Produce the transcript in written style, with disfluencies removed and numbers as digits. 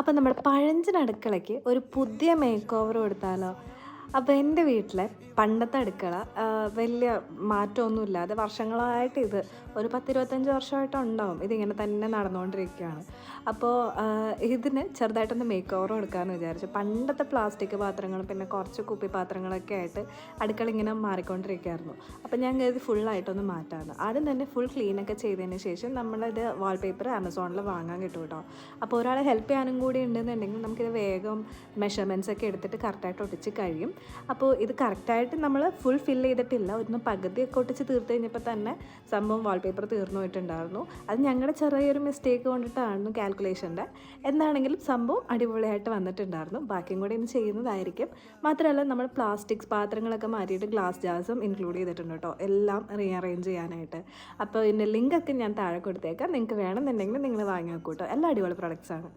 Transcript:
അപ്പം നമ്മുടെ പഴഞ്ചൻ അടുക്കളയ്ക്ക് ഒരു പുതിയ മേക്ക് ഓവർ കൊടുത്താലോ? അപ്പോൾ എൻ്റെ വീട്ടിലെ പണ്ടത്തെ അടുക്കള വലിയ മാറ്റമൊന്നുമില്ലാതെ വർഷങ്ങളായിട്ട് ഇത് ഒരു 10-25 വർഷമായിട്ടുണ്ടാവും ഇതിങ്ങനെ തന്നെ നടന്നുകൊണ്ടിരിക്കുകയാണ്. അപ്പോൾ ഇതിന് ചെറുതായിട്ടൊന്ന് മേക്ക് ഓവർ കൊടുക്കാമെന്ന് വിചാരിച്ചു. പണ്ടത്തെ പ്ലാസ്റ്റിക് പാത്രങ്ങളും പിന്നെ കുറച്ച് കുപ്പി പാത്രങ്ങളൊക്കെ ആയിട്ട് അടുക്കള ഇങ്ങനെ മാറിക്കൊണ്ടിരിക്കുകയായിരുന്നു. അപ്പോൾ ഞാൻ കരുതി ഫുള്ളായിട്ടൊന്ന് മാറ്റാമെന്ന്. ആദ്യം തന്നെ ഫുൾ ക്ലീനൊക്കെ ചെയ്തതിന് ശേഷം നമ്മളിത് വാൾപേപ്പർ ആമസോണിൽ വാങ്ങാൻ കിട്ടും കേട്ടോ. അപ്പോൾ ഒരാളെ ഹെൽപ്പ് ചെയ്യാനും കൂടി ഉണ്ടെന്നുണ്ടെങ്കിൽ നമുക്കിത് വേഗം മെഷർമെൻറ്റ്സ് ഒക്കെ എടുത്തിട്ട് കറക്റ്റായിട്ട് ഒട്ടിച്ച് കഴിയും. അപ്പോൾ ഇത് കറക്റ്റായിട്ട് നമ്മൾ ഫുൾ ഫില്ല് ചെയ്തിട്ടില്ല, ഒന്ന് പകുതിയൊക്കെ ഒട്ടിച്ച് തീർത്ത് കഴിഞ്ഞപ്പോൾ തന്നെ സംഭവം വാൾപേപ്പർ തീർന്നു പോയിട്ടുണ്ടായിരുന്നു. അത് ഞങ്ങളുടെ ചെറിയൊരു മിസ്റ്റേക്ക് കൊണ്ടിട്ടായിരുന്നു കാൽക്കുലേഷൻ്റെ. എന്താണെങ്കിലും സംഭവം അടിപൊളിയായിട്ട് വന്നിട്ടുണ്ടായിരുന്നു. ബാക്കിയും കൂടി ഇനി ചെയ്യുന്നതായിരിക്കും. മാത്രമല്ല നമ്മൾ പ്ലാസ്റ്റിക്സ് പാത്രങ്ങളൊക്കെ മാറ്റിയിട്ട് ഗ്ലാസ് ജാർസും ഇൻക്ലൂഡ് ചെയ്തിട്ടുണ്ട് കേട്ടോ, എല്ലാം റീഅറേഞ്ച് ചെയ്യാനായിട്ട്. അപ്പോൾ ഇതിൻ്റെ ലിങ്കൊക്കെ ഞാൻ താഴെ കൊടുത്തേക്കാം. നിങ്ങൾക്ക് വേണമെന്നുണ്ടെങ്കിൽ നിങ്ങൾ വാങ്ങി നോക്കൂ കേട്ടോ. എല്ലാം അടിപൊളി പ്രൊഡക്ട്സാണ്.